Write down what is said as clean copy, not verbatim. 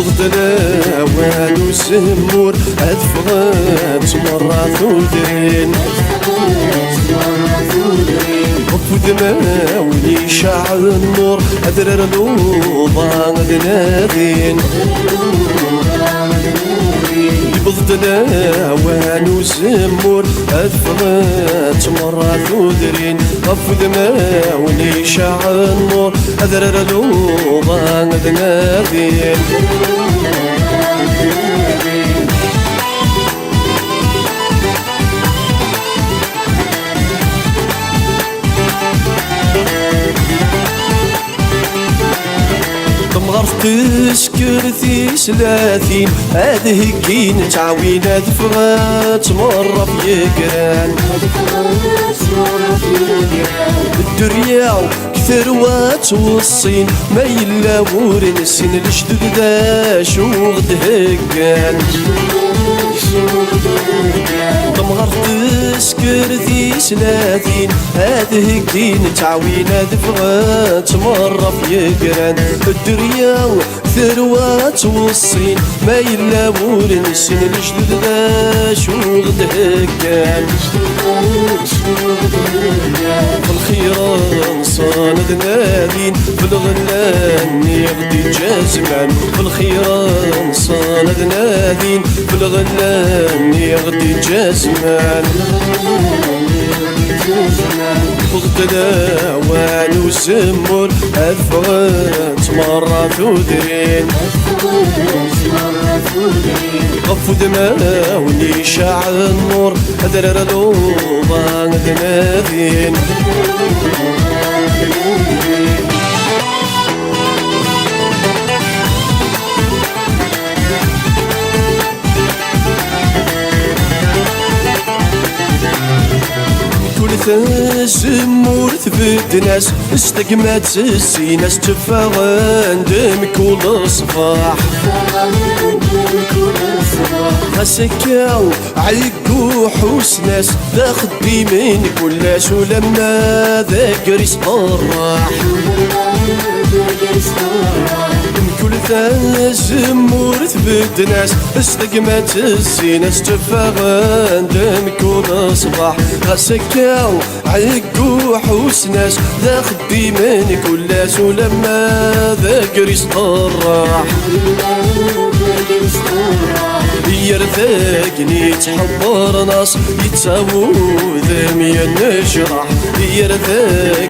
ضدنا وسمور أدفغت مرة ثودرين وفدما وليشع النور أدرر الوضع نادين بضدنا وسمور أدفغت مرة ثودرين وفدما وليشع النور أدرر الوضع نادين غرف تسكر ثلاثين هذه كين تعوين دفغات مرة في يقران الدريا كثر وتوصين ما يلا ورن السن الجدد ذا شو غد هكان غرف تسكر ثلاثين هذه كين تعوين دفغات مرة في يقران الدريا ثروة والصين ما يلا ورن السن الجدد ذا شو غد هكان بالخيران صاند نادين بالغلان يغدي جازمان بالخيران صاند نادين بالغلان يغدي جازمان بغدنا وانو سمور أدفغت مرة ثودرين غفو دما ونيشع النور أدرر الوضع نادين زمور ثبت ناس استقمت السيناس تفاغن دمك والصفاح هسكاو عيكو حوس ناس داخد بي من كلاش ولما ذاكر يصبرح كل زمور ثبت ناس استقمت السيناس تفاغن دمك والصباح هسكاو عيكو حوس ناس داخد بي من كلاش ولما ذاكر يصبرح يرثقني تحضر ناس يتساووا ذم ينشرح يرثق